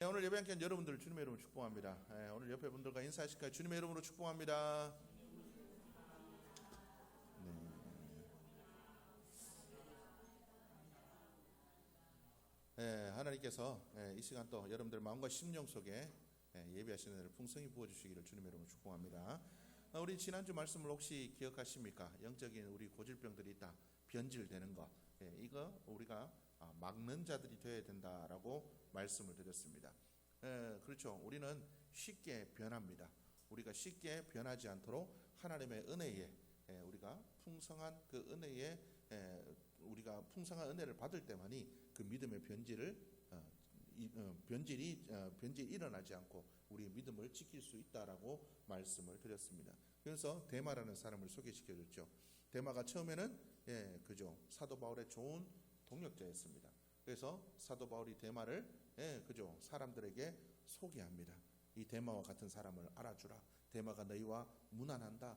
네, 오늘 예배 함께한 여러분들을 주님의 이름으로 축복합니다. 오늘 옆에 분들과 인사하실까요? 주님의 이름으로 축복합니다. 하나님께서 이 시간 또 여러분들 마음과 심령 속에 예배하시는 은혜를 풍성히 부어주시기를 주님의 이름으로 축복합니다. 우리 지난주 말씀을 혹시 기억하십니까? 영적인 우리 고질병들이 있다, 변질되는 것, 이거 우리가 막는 자들이 되어야 된다라고 말씀을 드렸습니다. 그렇죠. 우리는 쉽게 변합니다. 우리가 쉽게 변하지 않도록 하나님의 은혜에 우리가 풍성한 그 은혜에 우리가 풍성한 은혜를 받을 때만이 그 믿음의 변질이 일어나지 않고 우리의 믿음을 지킬 수 있다라고 말씀을 드렸습니다. 그래서 데마라는 사람을 소개시켜줬죠. 데마가 처음에는 그죠, 사도 바울의 좋은 동역자였습니다. 그래서 사도 바울이 데마를 그죠, 사람들에게 소개합니다. 이 데마와 같은 사람을 알아주라. 데마가 너희와 무난한다.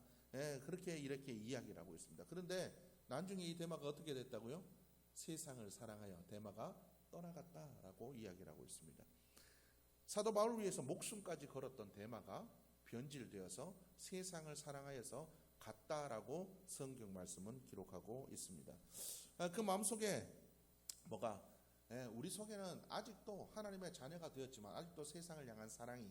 그렇게 이렇게 이야기를 하고 있습니다. 그런데 나중에 이 데마가 어떻게 됐다고요? 세상을 사랑하여 데마가 떠나갔다라고 이야기를 하고 있습니다. 사도 바울을 위해서 목숨까지 걸었던 데마가 변질되어서 세상을 사랑하여서 갔다라고 성경 말씀은 기록하고 있습니다. 그 마음속에 뭐가 우리 속에는 아직도 하나님의 자녀가 되었지만 아직도 세상을 향한 사랑이,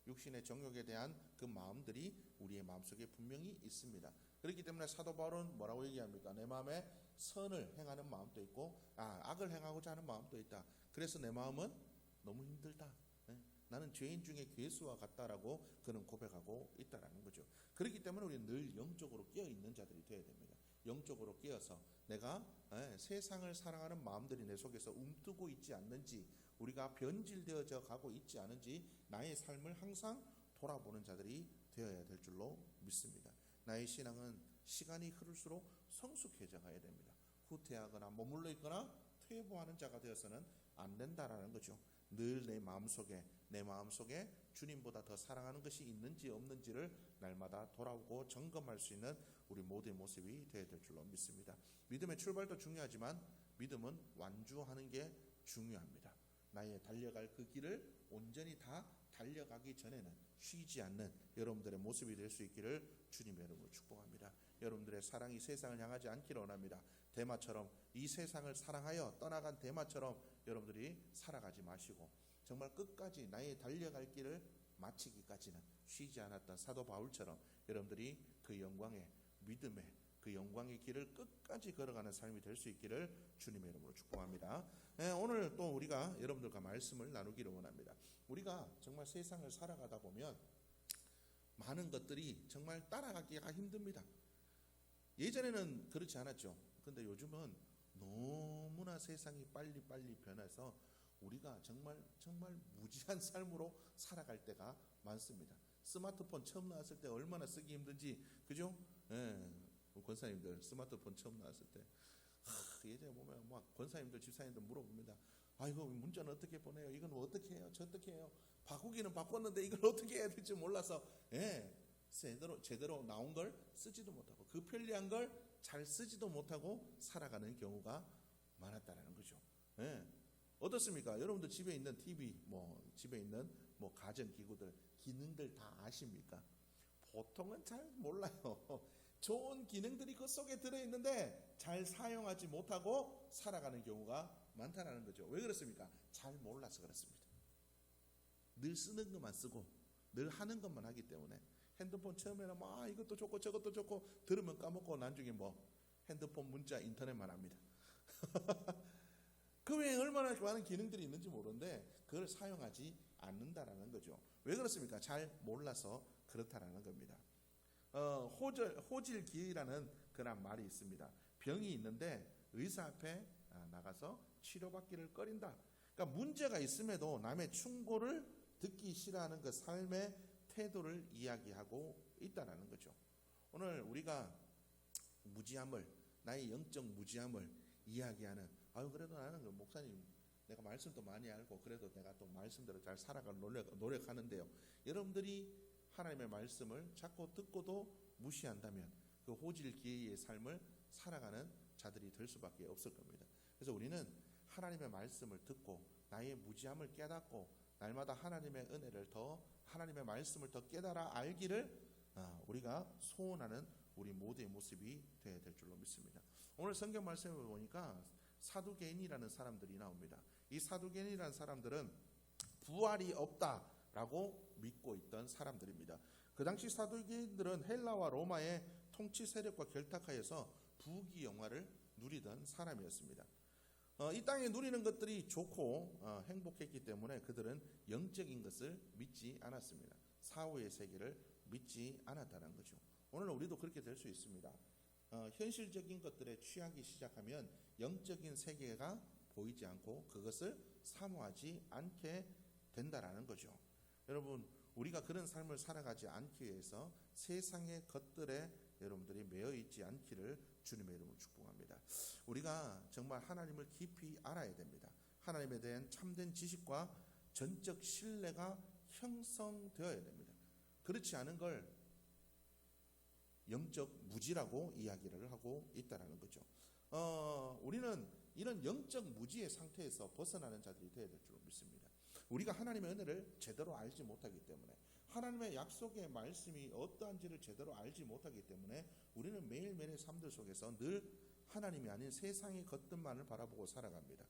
육신의 정욕에 대한 그 마음들이 우리의 마음속에 분명히 있습니다. 그렇기 때문에 사도 바울은 뭐라고 얘기합니까? 내 마음에 선을 행하는 마음도 있고 악을 행하고자 하는 마음도 있다. 그래서 내 마음은 너무 힘들다. 나는 죄인 중에 괴수와 같다라고 그는 고백하고 있다라는 거죠. 그렇기 때문에 우리는 늘 영적으로 깨어 있는 자들이 되어야 됩니다. 영적으로 깨어서 내가 세상을 사랑하는 마음들이 내 속에서 움뜨고 있지 않는지, 우리가 변질되어져 가고 있지 않은지 나의 삶을 항상 돌아보는 자들이 되어야 될 줄로 믿습니다. 나의 신앙은 시간이 흐를수록 성숙해져 가야 됩니다. 후퇴하거나 머물러 있거나 퇴보하는 자가 되어서는 안 된다라는 거죠. 늘 내 마음속에 주님보다 더 사랑하는 것이 있는지 없는지를 날마다 돌아오고 점검할 수 있는 우리 모두의 모습이 되어야 될 줄로 믿습니다. 믿음의 출발도 중요하지만 믿음은 완주하는 게 중요합니다. 나의 달려갈 그 길을 온전히 다 달려가기 전에는 쉬지 않는 여러분들의 모습이 될 수 있기를 주님의 이름으로 축복합니다. 여러분들의 사랑이 세상을 향하지 않기를 원합니다. 데마처럼 이 세상을 사랑하여 떠나간 데마처럼 여러분들이 살아가지 마시고 정말 끝까지 나의 달려갈 길을 마치기까지는 쉬지 않았던 사도 바울처럼 여러분들이 그 영광의 믿음의 그 영광의 길을 끝까지 걸어가는 삶이 될 수 있기를 주님의 이름으로 축복합니다. 오늘 또 우리가 여러분들과 말씀을 나누기를 원합니다. 우리가 정말 세상을 살아가다 보면 많은 것들이 정말 따라가기가 힘듭니다. 예전에는 그렇지 않았죠. 근데 요즘은 너무나 세상이 빨리 변해서 우리가 정말 무지한 삶으로 살아갈 때가 많습니다. 스마트폰 처음 나왔을 때 얼마나 쓰기 힘든지, 그죠? 권사님들 스마트폰 처음 나왔을 때 예전에 보면 막 권사님들 집사님들 물어봅니다. 이거 문자는 어떻게 보내요? 이건 어떻게 해요? 저 어떻게 해요? 바꾸기는 바꿨는데 이걸 어떻게 해야 될지 몰라서 제대로 나온 걸 쓰지도 못하고 그 편리한 걸 잘 쓰지도 못하고 살아가는 경우가 많았다라는 거죠. 어떻습니까? 여러분들 집에 있는 TV, 집에 있는 가전 기구들 기능들 다 아십니까? 보통은 잘 몰라요. 좋은 기능들이 그 속에 들어있는데 잘 사용하지 못하고 살아가는 경우가 많다는 거죠. 왜 그렇습니까? 잘 몰라서 그렇습니다. 늘 쓰는 것만 쓰고 늘 하는 것만 하기 때문에 핸드폰 처음에는 이것도 좋고 저것도 좋고 들으면 까먹고 나중에 핸드폰 문자 인터넷만 합니다. 그 외에 얼마나 많은 기능들이 있는지 모르는데 그걸 사용하지 않는다라는 거죠. 왜 그렇습니까? 잘 몰라서 그렇다라는 겁니다. 호질기이라는 그런 말이 있습니다. 병이 있는데 의사 앞에 나가서 치료받기를 꺼린다. 그러니까 문제가 있음에도 남의 충고를 듣기 싫어하는 그 삶의 태도를 이야기하고 있다는 거죠. 오늘 우리가 나의 영적 무지함을 이야기하는, 그래도 나는 목사님 내가 말씀도 많이 알고 그래도 내가 또 말씀대로 잘 살아갈 노력하는데요. 여러분들이 하나님의 말씀을 자꾸 듣고도 무시한다면 그 호질기의 삶을 살아가는 자들이 될 수밖에 없을 겁니다. 그래서 우리는 하나님의 말씀을 듣고 나의 무지함을 깨닫고 날마다 하나님의 은혜를 더, 하나님의 말씀을 더 깨달아 알기를 우리가 소원하는 우리 모두의 모습이 되어야 될 줄로 믿습니다. 오늘 성경 말씀을 보니까 사두개인이라는 사람들이 나옵니다. 이 사두개인이라는 사람들은 부활이 없다라고 믿고 있던 사람들입니다. 그 당시 사두개인들은 헬라와 로마의 통치 세력과 결탁하여서 부귀 영화를 누리던 사람이었습니다. 이 땅에 누리는 것들이 좋고 행복했기 때문에 그들은 영적인 것을 믿지 않았습니다. 사후의 세계를 믿지 않았다는 거죠. 오늘 우리도 그렇게 될 수 있습니다. 현실적인 것들에 취하기 시작하면 영적인 세계가 보이지 않고 그것을 사모하지 않게 된다라는 거죠. 여러분, 우리가 그런 삶을 살아가지 않기 위해서 세상의 것들에 여러분들이 매여 있지 않기를 주님의 이름으로 축복합니다. 우리가 정말 하나님을 깊이 알아야 됩니다. 하나님에 대한 참된 지식과 전적 신뢰가 형성되어야 됩니다. 그렇지 않은 걸 영적 무지라고 이야기를 하고 있다는 거죠. 우리는 이런 영적 무지의 상태에서 벗어나는 자들이 되어야 될 줄 믿습니다. 우리가 하나님의 은혜를 제대로 알지 못하기 때문에, 하나님의 약속의 말씀이 어떠한지를 제대로 알지 못하기 때문에 우리는 매일매일의 삶들 속에서 늘 하나님이 아닌 세상의 것들만을 바라보고 살아갑니다.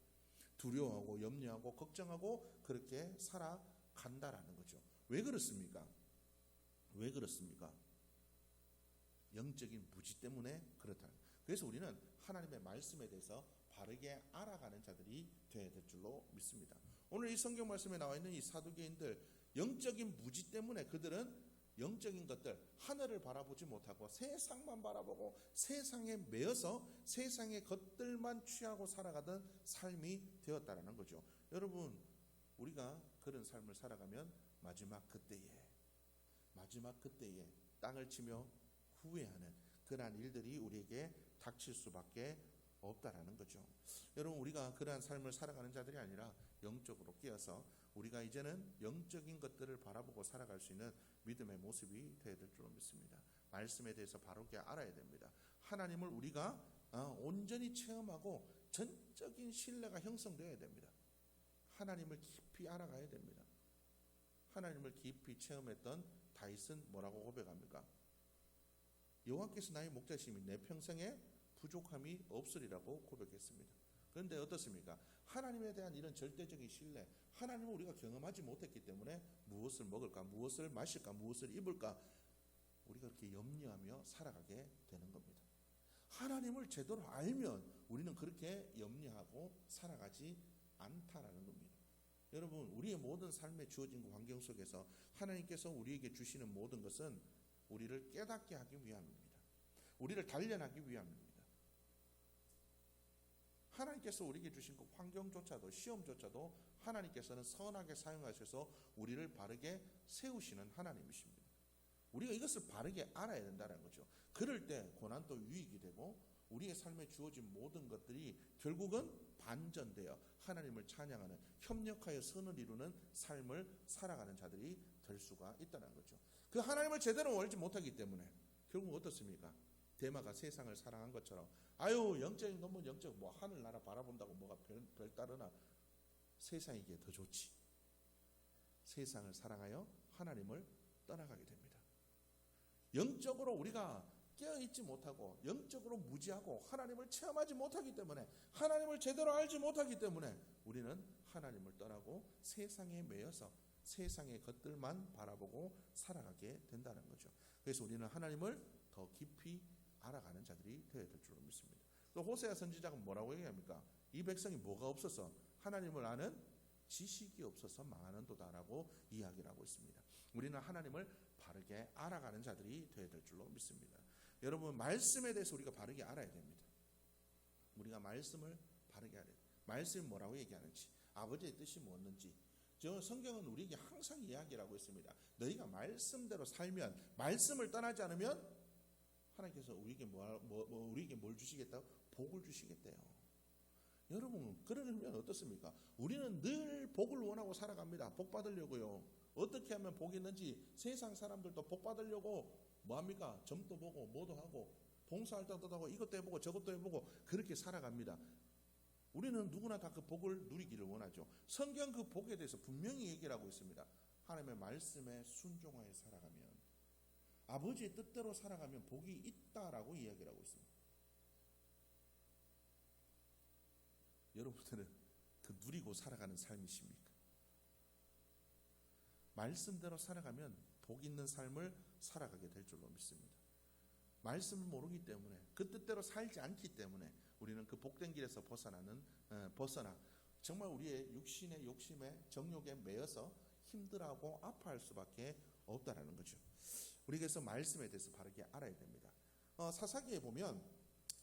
두려워하고 염려하고 걱정하고 그렇게 살아간다라는 거죠. 왜 그렇습니까? 왜 그렇습니까? 영적인 무지 때문에 그렇다. 그래서 우리는 하나님의 말씀에 대해서 바르게 알아가는 자들이 되어야 될 줄로 믿습니다. 오늘 이 성경 말씀에 나와 있는 이 사두개인들, 영적인 무지 때문에 그들은 영적인 것들, 하늘을 바라보지 못하고 세상만 바라보고 세상에 매여서 세상의 것들만 취하고 살아가던 삶이 되었다라는 거죠. 여러분, 우리가 그런 삶을 살아가면 마지막 그때에 땅을 치며 후회하는 그러한 일들이 우리에게 닥칠 수밖에 없다라는 거죠. 여러분, 우리가 그러한 삶을 살아가는 자들이 아니라 영적으로 깨어서 우리가 이제는 영적인 것들을 바라보고 살아갈 수 있는 믿음의 모습이 되어야 될 줄 믿습니다. 말씀에 대해서 바르게 알아야 됩니다. 하나님을 우리가 온전히 체험하고 전적인 신뢰가 형성되어야 됩니다. 하나님을 깊이 알아가야 됩니다. 하나님을 깊이 체험했던 다윗은 뭐라고 고백합니까? 여호와께서 나의 목자심이 내 평생에 부족함이 없으리라고 고백했습니다. 그런데 어떻습니까? 하나님에 대한 이런 절대적인 신뢰, 하나님을 우리가 경험하지 못했기 때문에 무엇을 먹을까, 무엇을 마실까, 무엇을 입을까, 우리가 그렇게 염려하며 살아가게 되는 겁니다. 하나님을 제대로 알면 우리는 그렇게 염려하고 살아가지 않다라는 겁니다. 여러분, 우리의 모든 삶에 주어진 그 환경 속에서 하나님께서 우리에게 주시는 모든 것은 우리를 깨닫게 하기 위함입니다. 우리를 단련하기 위함입니다. 하나님께서 우리에게 주신 그 환경조차도, 시험조차도 하나님께서는 선하게 사용하셔서 우리를 바르게 세우시는 하나님이십니다. 우리가 이것을 바르게 알아야 된다는 거죠. 그럴 때 고난도 유익이 되고 우리의 삶에 주어진 모든 것들이 결국은 반전되어 하나님을 찬양하는, 협력하여 선을 이루는 삶을 살아가는 자들이 될 수가 있다는 거죠. 그 하나님을 제대로 알지 못하기 때문에 결국 어떻습니까? 데마가 세상을 사랑한 것처럼, 영적인 놈은 영적, 하늘나라 바라본다고 뭐가 별다르나, 세상이 이게 더 좋지. 세상을 사랑하여 하나님을 떠나가게 됩니다. 영적으로 우리가 깨어있지 못하고 영적으로 무지하고 하나님을 체험하지 못하기 때문에, 하나님을 제대로 알지 못하기 때문에 우리는 하나님을 떠나고 세상에 매여서 세상의 것들만 바라보고 살아가게 된다는 거죠. 그래서 우리는 하나님을 더 깊이 알아가는 자들이 되어야 될 줄로 믿습니다. 또 호세아 선지자가 뭐라고 얘기합니까? 이 백성이 뭐가 없어서? 하나님을 아는 지식이 없어서 망하는도다라고 이야기를 하고 있습니다. 우리는 하나님을 바르게 알아가는 자들이 되어야 될 줄로 믿습니다. 여러분, 말씀에 대해서 우리가 바르게 알아야 됩니다. 우리가 말씀을 바르게 알아야 돼요. 말씀이 뭐라고 얘기하는지, 아버지의 뜻이 뭐였는지. 성경은 우리에게 항상 이야기를 하고 있습니다. 너희가 말씀대로 살면, 말씀을 떠나지 않으면 하나님께서 우리에게 우리에게 뭘 주시겠다고? 복을 주시겠대요. 여러분, 그러면 어떻습니까? 우리는 늘 복을 원하고 살아갑니다. 복 받으려고요. 어떻게 하면 복이 있는지 세상 사람들도 복 받으려고 뭐합니까? 점도 보고 뭐도 하고 봉사활동도 하고 이것도 해보고 저것도 해보고 그렇게 살아갑니다. 우리는 누구나 다 그 복을 누리기를 원하죠. 성경 그 복에 대해서 분명히 얘기를 하고 있습니다. 하나님의 말씀에 순종하여 살아가면, 아버지의 뜻대로 살아가면 복이 있다라고 이야기를 하고 있습니다. 여러분들은 그 누리고 살아가는 삶이십니까? 말씀대로 살아가면 복 있는 삶을 살아가게 될 줄로 믿습니다. 말씀을 모르기 때문에, 그 뜻대로 살지 않기 때문에 우리는 그 복된 길에서 벗어나 정말 우리의 육신의 욕심에, 정욕에 매여서 힘들어하고 아파할 수밖에 없다라는 거죠. 우리가 그래서 말씀에 대해서 바르게 알아야 됩니다. 사사기에 보면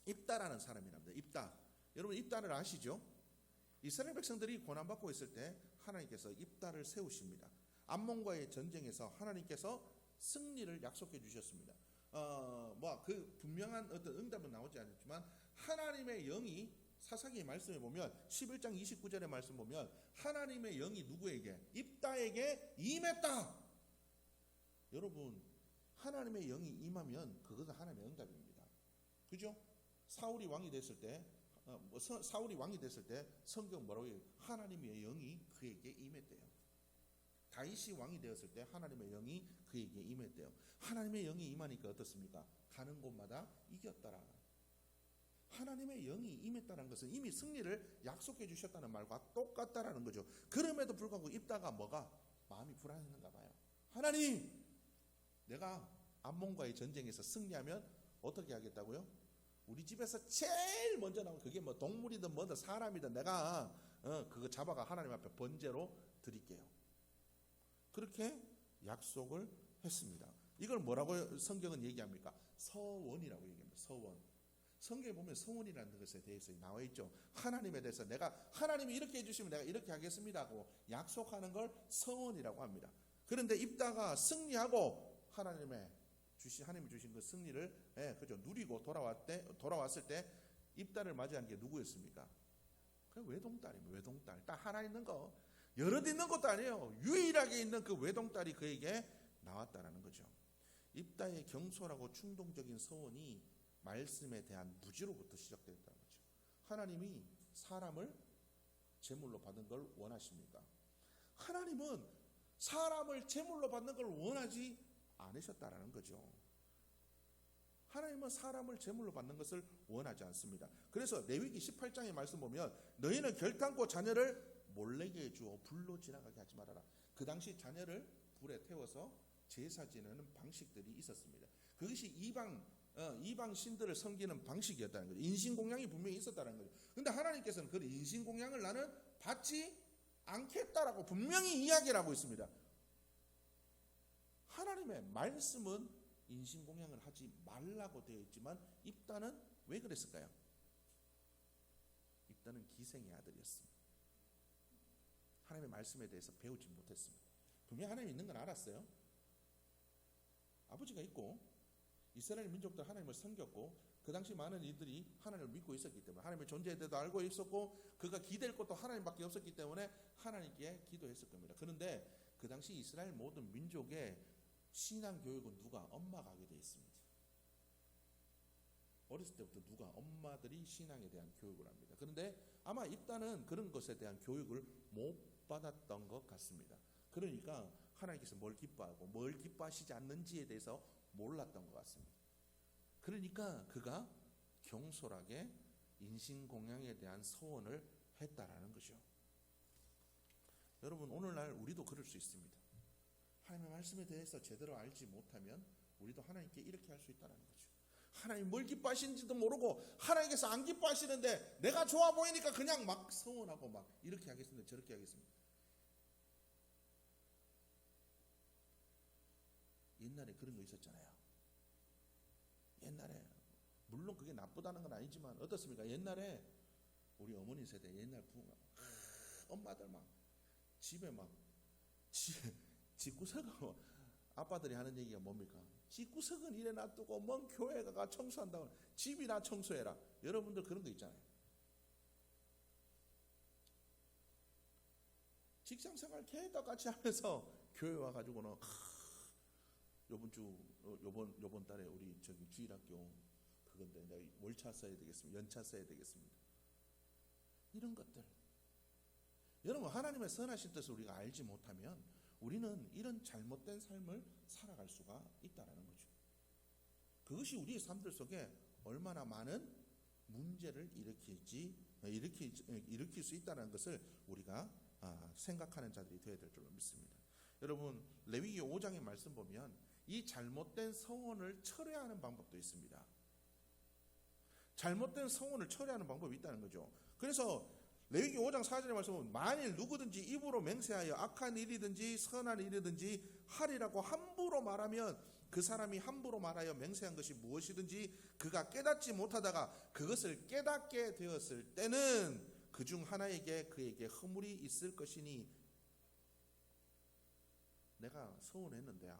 입다라는 사람이랍니다. 입다. 여러분 입다를 아시죠? 이스라엘 백성들이 고난받고 있을 때 하나님께서 입다를 세우십니다. 암몬과의 전쟁에서 하나님께서 승리를 약속해 주셨습니다. 그 분명한 어떤 응답은 나오지 않았지만 하나님의 영이, 사사기의 말씀에 보면 11장 29절의 말씀 보면 하나님의 영이 누구에게? 입다에게 임했다. 여러분, 하나님의 영이 임하면 그것은 하나님의 응답입니다. 그죠? 사울이 왕이 됐을 때 성경 뭐라고 해요? 하나님의 영이 그에게 임했대요. 다윗이 왕이 되었을 때 하나님의 영이 그에게 임했대요. 하나님의 영이 임하니까 어떻습니까? 가는 곳마다 이겼더라. 하나님의 영이 임했다는 것은 이미 승리를 약속해 주셨다는 말과 똑같다라는 거죠. 그럼에도 불구하고 입다가 마음이 불안했는가 봐요. 하나님, 내가 암몬과의 전쟁에서 승리하면 어떻게 하겠다고요? 우리 집에서 제일 먼저 나온, 그게 뭐 동물이든 뭐든 사람이든 내가 그거 잡아가 하나님 앞에 번제로 드릴게요. 그렇게 약속을 했습니다. 이걸 뭐라고 성경은 얘기합니까? 서원이라고 얘기합니다. 서원. 성경에 보면 서원이라는 것에 대해서 나와 있죠. 하나님에 대해서 내가, 하나님이 이렇게 해주시면 내가 이렇게 하겠습니다 하고 약속하는 걸 서원이라고 합니다. 그런데 입다가 승리하고 하나님이 주신 그 승리를 누리고 돌아왔을 때 입다를 맞이한 게 누구였습니까? 그 외동딸입니다. 외동딸. 딱 하나 있는 거, 여럿 있는 것도 아니에요. 유일하게 있는 그 외동딸이 그에게 나왔다라는 거죠. 입다의 경솔하고 충동적인 서원이 말씀에 대한 무지로부터 시작됐다는 거죠. 하나님이 사람을 제물로 받는 걸 원하십니까? 하나님은 사람을 제물로 받는 걸 원하지 않으셨다라는 거죠. 하나님은 사람을 제물로 받는 것을 원하지 않습니다. 그래서 레위기 18장의 말씀 보면 너희는 결탄코 자녀를 몰래게 주어 불로 지나가게 하지 말아라. 그 당시 자녀를 불에 태워서 제사 지내는 방식들이 있었습니다. 그것이 이방 신들을 섬기는 방식이었다는 거죠. 인신공양이 분명히 있었다는 거죠. 그런데 하나님께서는 그 인신공양을 나는 받지 않겠다라고 분명히 이야기를 하고 있습니다. 하나님의 말씀은 인신공양을 하지 말라고 되어 있지만 입다는 왜 그랬을까요? 입다는 기생의 아들이었습니다. 하나님의 말씀에 대해서 배우지 못했습니다. 분명히 하나님이 있는 건 알았어요. 아버지가 있고 이스라엘 민족들 하나님을 섬겼고 그 당시 많은 이들이 하나님을 믿고 있었기 때문에 하나님의 존재에 대해서 알고 있었고 그가 기댈 것도 하나님밖에 없었기 때문에 하나님께 기도했을 겁니다. 그런데 그 당시 이스라엘 모든 민족의 신앙 교육은 누가? 엄마가 하게 되어 있습니다. 어렸을 때부터 엄마들이 신앙에 대한 교육을 합니다. 그런데 아마 입다는 그런 것에 대한 교육을 못 받았던 것 같습니다. 그러니까 하나님께서 뭘 기뻐하고 뭘 기뻐하시지 않는지에 대해서 몰랐던 것 같습니다. 그러니까 그가 경솔하게 인신공양에 대한 서원을 했다라는 거죠. 여러분, 오늘날 우리도 그럴 수 있습니다. 하나님의 말씀에 대해서 제대로 알지 못하면 우리도 하나님께 이렇게 할 수 있다는 거죠. 하나님 뭘 기뻐하시는지도 모르고 하나님께서 안 기뻐하시는데 내가 좋아 보이니까 그냥 막 서원하고 막 이렇게 하겠습니다. 저렇게 하겠습니다. 옛날에 그런 거 있었잖아요. 옛날에 물론 그게 나쁘다는 건 아니지만 어떻습니까? 옛날에 우리 어머니 세대 옛날 부모가 엄마들 막 집에 막 집구석은 아빠들이 하는 얘기가 뭡니까? 집구석은 이래 놔두고 먼 교회 가가 청소한다고 집이나 청소해라. 여러분들 그런 거 있잖아요. 직장생활 계속 같이 하면서 교회 와가지고는 요번 달에 우리 저기 주일학교 그건데 내가 월차 써야 되겠습니다. 연차 써야 되겠습니다. 이런 것들. 여러분, 하나님의 선하신 뜻을 우리가 알지 못하면 우리는 이런 잘못된 삶을 살아갈 수가 있다는 거죠. 그것이 우리의 삶들 속에 얼마나 많은 문제를 일으킬 수 있다는 것을 우리가 생각하는 자들이 되어야 될 줄로 믿습니다. 여러분, 레위기 5장의 말씀 보면 이 잘못된 성혼을 철회하는 방법도 있습니다. 잘못된 성혼을 철회하는 방법이 있다는 거죠. 그래서 레위기 5장 4절의 말씀은 만일 누구든지 입으로 맹세하여 악한 일이든지 선한 일이든지 하리라고 함부로 말하면 그 사람이 함부로 말하여 맹세한 것이 무엇이든지 그가 깨닫지 못하다가 그것을 깨닫게 되었을 때는 그 중 하나에게 그에게 허물이 있을 것이니, 내가 서운했는데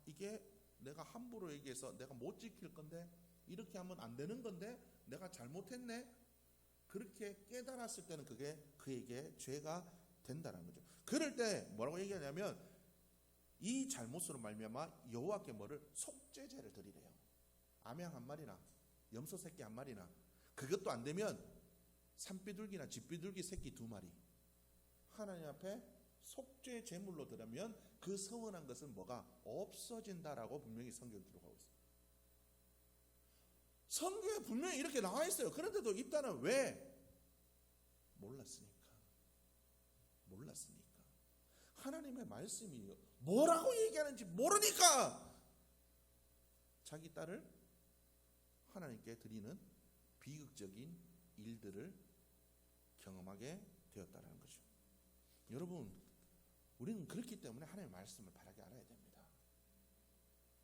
이게 내가 함부로 얘기해서 내가 못 지킬 건데, 이렇게 하면 안 되는 건데 내가 잘못했네, 그렇게 깨달았을 때는 그게 그에게 죄가 된다는 거죠. 그럴 때 뭐라고 얘기하냐면 이 잘못으로 말미암아 여호와께 뭐를 속죄제를 드리래요. 암양 한 마리나 염소 새끼 한 마리나, 그것도 안 되면 산비둘기나 집비둘기 새끼 2마리 하나님 앞에 속죄 제물로 드리면 그 서운한 것은 뭐가 없어진다라고 분명히 성경에 기록하고 있어요. 성경에 분명히 이렇게 나와 있어요. 그런데도 입단은 왜? 몰랐으니까. 하나님의 말씀이 뭐라고 얘기하는지 모르니까 자기 딸을 하나님께 드리는 비극적인 일들을 경험하게 되었다는 거죠. 여러분, 우리는 그렇기 때문에 하나님의 말씀을 바르게 알아야 됩니다.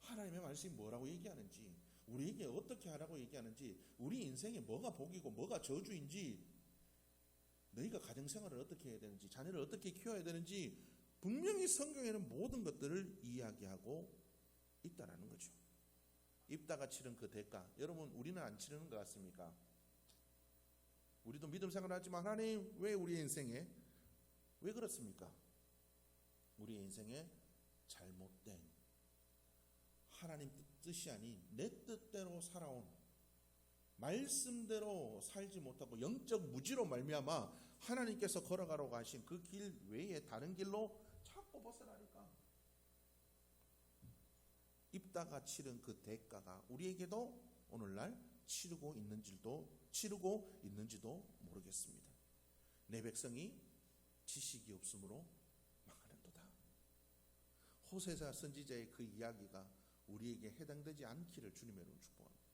하나님의 말씀이 뭐라고 얘기하는지, 우리에게 어떻게 하라고 얘기하는지, 우리 인생에 뭐가 복이고 뭐가 저주인지, 너희가 가정생활을 어떻게 해야 되는지, 자녀를 어떻게 키워야 되는지 분명히 성경에는 모든 것들을 이야기하고 있다라는 거죠. 입다가 치른 그 대가, 여러분 우리는 안 치르는 것 같습니까? 우리도 믿음 생활을 하지만 하나님 왜 우리 인생에 왜 그렇습니까? 우리 인생에 잘못된 하나님 뜻이 아닌 내 뜻대로 살아온, 말씀대로 살지 못하고 영적 무지로 말미암아 하나님께서 걸어가라고 하신 그 길 외에 다른 길로 자꾸 벗어나니까 입다가 치른 그 대가가 우리에게도 오늘날 치르고 있는지도 모르겠습니다. 내 백성이 지식이 없으므로 망하는도다. 호세사 선지자의 그 이야기가 우리에게 해당되지 않기를 주님의 이름으로 축복합니다.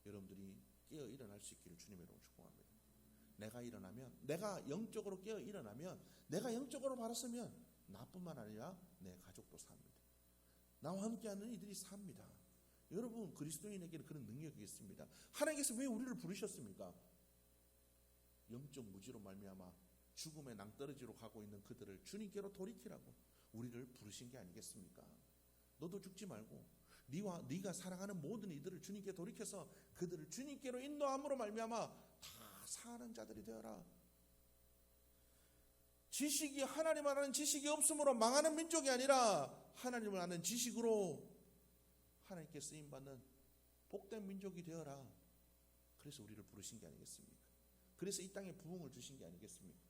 여러분들이 깨어 일어날 수 있기를 주님의 이름으로 축복합니다. 내가 일어나면, 내가 영적으로 깨어 일어나면, 내가 영적으로 바랐으면 나뿐만 아니라 내 가족도 삽니다. 나와 함께하는 이들이 삽니다. 여러분, 그리스도인에게는 그런 능력이 있습니다. 하나님께서 왜 우리를 부르셨습니까? 영적 무지로 말미암아 죽음의 낭떠러지로 가고 있는 그들을 주님께로 돌이키라고 우리를 부르신 게 아니겠습니까? 너도 죽지 말고 네가 사랑하는 모든 이들을 주님께 돌이켜서 그들을 주님께로 인도함으로 말미암아 다 사는 자들이 되어라. 지식이, 하나님 아는 지식이 없으므로 망하는 민족이 아니라 하나님을 아는 지식으로 하나님께 쓰임받는 복된 민족이 되어라. 그래서 우리를 부르신 게 아니겠습니까? 그래서 이 땅에 부흥을 주신 게 아니겠습니까?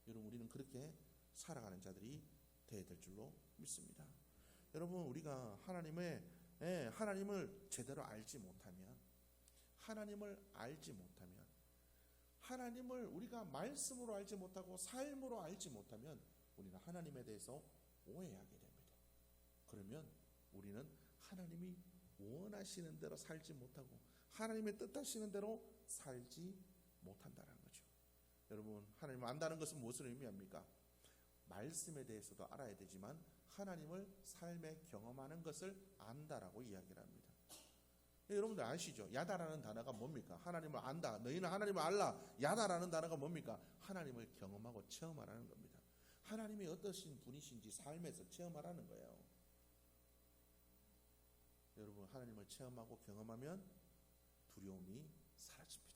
여러분, 우리는 그렇게 살아가는 자들이 되어야 될 줄로 믿습니다. 여러분, 우리가 하나님을 제대로 알지 못하면, 하나님을 우리가 말씀으로 알지 못하고 삶으로 알지 못하면 우리는 하나님에 대해서 오해하게 됩니다. 그러면 우리는 하나님이 원하시는 대로 살지 못하고 하나님의 뜻하시는 대로 살지 못한다는 거죠. 여러분, 하나님을 안다는 것은 무엇을 의미합니까? 말씀에 대해서도 알아야 되지만 하나님을 삶에 경험하는 것을 안다라고 이야기를 합니다. 여러분들 아시죠? 야다라는 단어가 뭡니까? 하나님을 안다. 너희는 하나님을 알라. 야다라는 단어가 뭡니까? 하나님을 경험하고 체험하라는 겁니다. 하나님이 어떠신 분이신지 삶에서 체험하라는 거예요. 여러분, 하나님을 체험하고 경험하면 두려움이 사라집니다.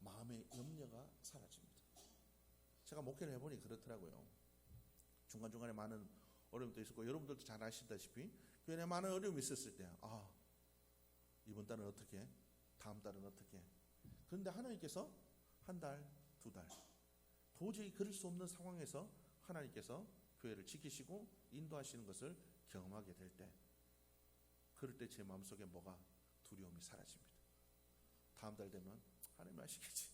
마음의 염려가 사라집니다. 제가 목회를 해보니 그렇더라고요. 중간중간에 많은 어려움도 있었고, 여러분들도 잘 아시다시피 교회에 많은 어려움이 있었을 때 이번 달은 어떻게, 다음 달은 어떻게. 그런데 하나님께서 한 달, 두 달. 도저히 그럴 수 없는 상황에서 하나님께서 교회를 지키시고 인도하시는 것을 경험하게 될 때, 그럴 때 제 마음속에 뭐가? 두려움이 사라집니다. 다음 달 되면 하나님 하시겠지.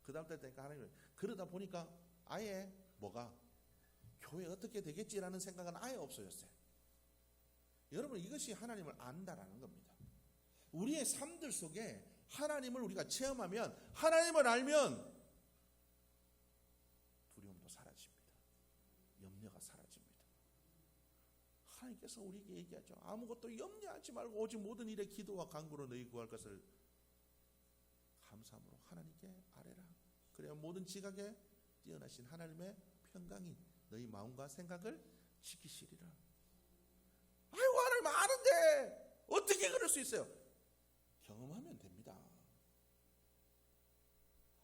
그 다음 달 되니까 하나님. 그러다 보니까 아예 뭐가? 교회 어떻게 되겠지라는 생각은 아예 없어졌어요. 여러분, 이것이 하나님을 안다라는 겁니다. 우리의 삶들 속에 하나님을 우리가 체험하면, 하나님을 알면 두려움도 사라집니다. 염려가 사라집니다. 하나님께서 우리에게 얘기하죠. 아무것도 염려하지 말고 오직 모든 일에 기도와 간구로 너희 구할 것을 감사함으로 하나님께 아뢰라. 그래야 모든 지각에 뛰어나신 하나님의 평강이 너희 마음과 생각을 지키시리라. 아이고, 하나님 아는데 어떻게 그럴 수 있어요? 경험하면 됩니다.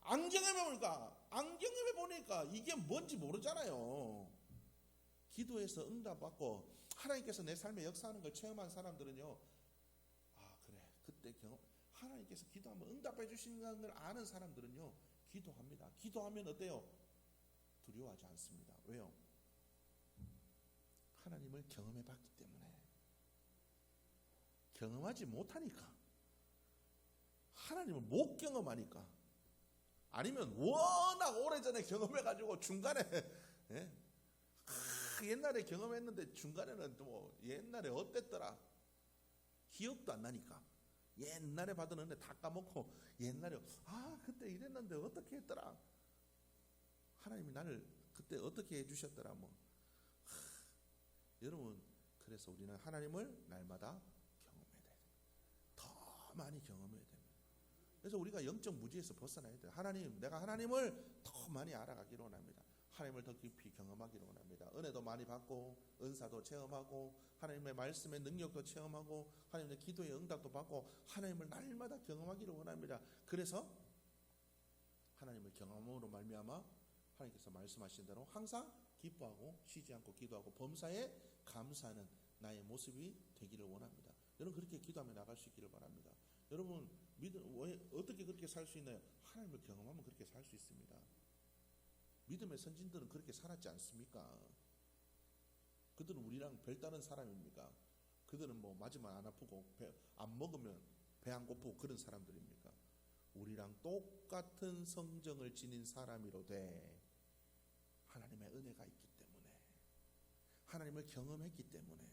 안 경험해 보니까 이게 뭔지 모르잖아요. 기도해서 응답받고 하나님께서 내 삶에 역사하는 걸 체험한 사람들은요, 아 그래, 그때 하나님께서 기도하면 응답해 주시는 걸 아는 사람들은요, 기도합니다. 기도하면 어때요? 두려워하지 않습니다. 왜요? 하나님을 경험해 봤기 때문에. 경험하지 못하니까, 하나님을 못 경험하니까, 아니면 워낙 오래전에 경험해가지고 중간에 옛날에 경험했는데 중간에는 또 옛날에 어땠더라 기억도 안 나니까, 옛날에 받은 은혜 다 까먹고 옛날에 그때 이랬는데 어떻게 했더라, 하나님이 나를 그때 어떻게 해주셨더라 여러분, 그래서 우리는 하나님을 날마다 경험해야 돼요. 더 많이 경험해야 됩니다. 그래서 우리가 영적 무지에서 벗어나야 돼요. 하나님, 내가 하나님을 더 많이 알아가기를 원합니다. 하나님을 더 깊이 경험하기를 원합니다. 은혜도 많이 받고, 은사도 체험하고, 하나님의 말씀의 능력도 체험하고, 하나님의 기도의 응답도 받고, 하나님을 날마다 경험하기를 원합니다. 그래서 하나님을 경험으로 말미암아 하나님께서 말씀하신 대로 항상 기뻐하고 쉬지 않고 기도하고 범사에 감사하는 나의 모습이 되기를 원합니다. 여러분, 그렇게 기도하며 나갈 수 있기를 바랍니다. 여러분, 어떻게 그렇게 살 수 있나요? 하나님을 경험하면 그렇게 살 수 있습니다. 믿음의 선진들은 그렇게 살았지 않습니까? 그들은 우리랑 별다른 사람입니까? 그들은 맞으면 안 아프고 안 먹으면 배 안 고프고 그런 사람들입니까? 우리랑 똑같은 성정을 지닌 사람이로되 하나님의 은혜가 있기 때문에, 하나님을 경험했기 때문에,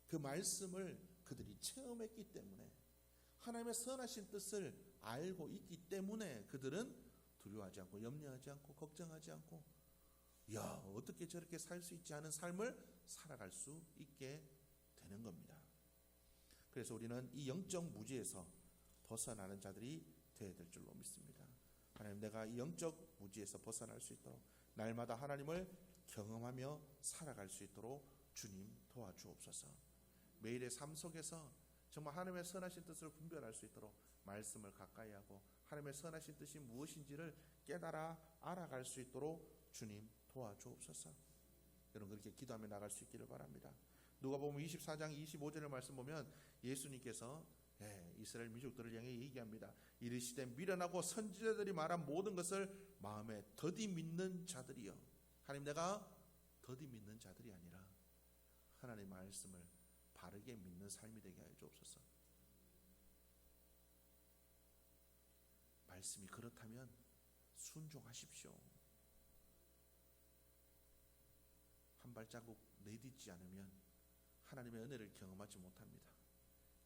그 말씀을 그들이 체험했기 때문에, 하나님의 선하신 뜻을 알고 있기 때문에 그들은 두려워하지 않고 염려하지 않고 걱정하지 않고, 어떻게 저렇게 살 수 있지 않은 삶을 살아갈 수 있게 되는 겁니다. 그래서 우리는 이 영적 무지에서 벗어나는 자들이 되어야 될 줄로 믿습니다. 하나님, 내가 이 영적 무지에서 벗어날 수 있도록 날마다 하나님을 경험하며 살아갈 수 있도록 주님 도와주옵소서. 매일의 삶 속에서 정말 하나님의 선하신 뜻을 분별할 수 있도록 말씀을 가까이 하고 하나님의 선하신 뜻이 무엇인지를 깨달아 알아갈 수 있도록 주님 도와주옵소서. 여러분, 그렇게 기도하며 나갈 수 있기를 바랍니다. 누가복음 24장 25절의 말씀 보면 예수님께서 이스라엘 민족들을 향해 얘기합니다. 이르시되 미련하고 선지자들이 말한 모든 것을 마음에 더디 믿는 자들이여. 하나님, 내가 더디 믿는 자들이 아니라 하나님의 말씀을 바르게 믿는 삶이 되게 하여 주옵소서. 말씀이 그렇다면 순종하십시오. 한 발자국 내딛지 않으면 하나님의 은혜를 경험하지 못합니다.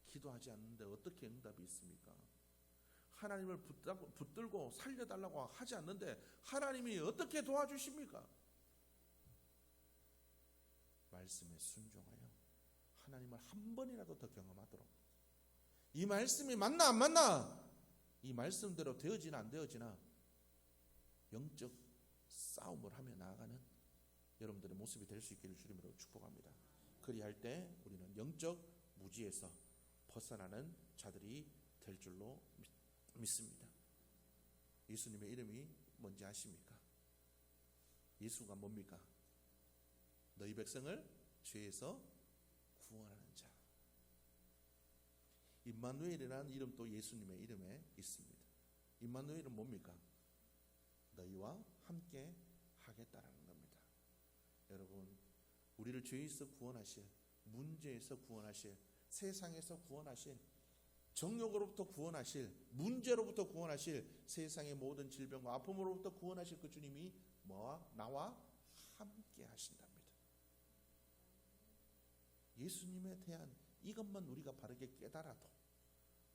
기도하지 않는데 어떻게 응답이 있습니까? 하나님을 붙들고 살려달라고 하지 않는데 하나님이 어떻게 도와주십니까? 말씀에 순종하여 하나님을 한 번이라도 더 경험하도록, 이 말씀이 맞나 안 맞나, 이 말씀대로 되어지나 안 되어지나 영적 싸움을 하며 나아가는 여러분들의 모습이 될 수 있기를 주님으로 축복합니다. 그리할 때 우리는 영적 무지에서 벗어나는 자들이 될 줄로 믿습니다. 예수님의 이름이 뭔지 아십니까? 예수가 뭡니까? 너희 백성을 죄에서 구원하는 자. 임마누엘이라는 이름도 예수님의 이름에 있습니다. 임마누엘은 뭡니까? 너희와 함께 하겠다라는 겁니다. 여러분, 우리를 죄에서 구원하실, 문제에서 구원하실, 세상에서 구원하실, 정욕으로부터 구원하실, 문제로부터 구원하실, 세상의 모든 질병과 아픔으로부터 구원하실 그 주님이 나와 함께 하신답니다. 예수님에 대한 이것만 우리가 바르게 깨달아도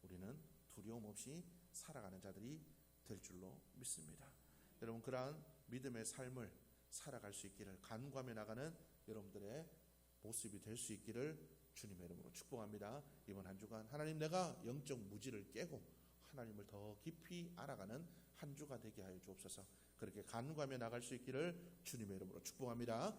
우리는 두려움 없이 살아가는 자들이 될 줄로 믿습니다. 여러분, 그러한 믿음의 삶을 살아갈 수 있기를, 간구하며 나가는 여러분들의 모습이 될 수 있기를 주님의 이름으로 축복합니다. 이번 한 주간 하나님, 내가 영적 무지를 깨고 하나님을 더 깊이 알아가는 한 주가 되게 하여 주옵소서. 그렇게 간구하며 나갈 수 있기를 주님의 이름으로 축복합니다.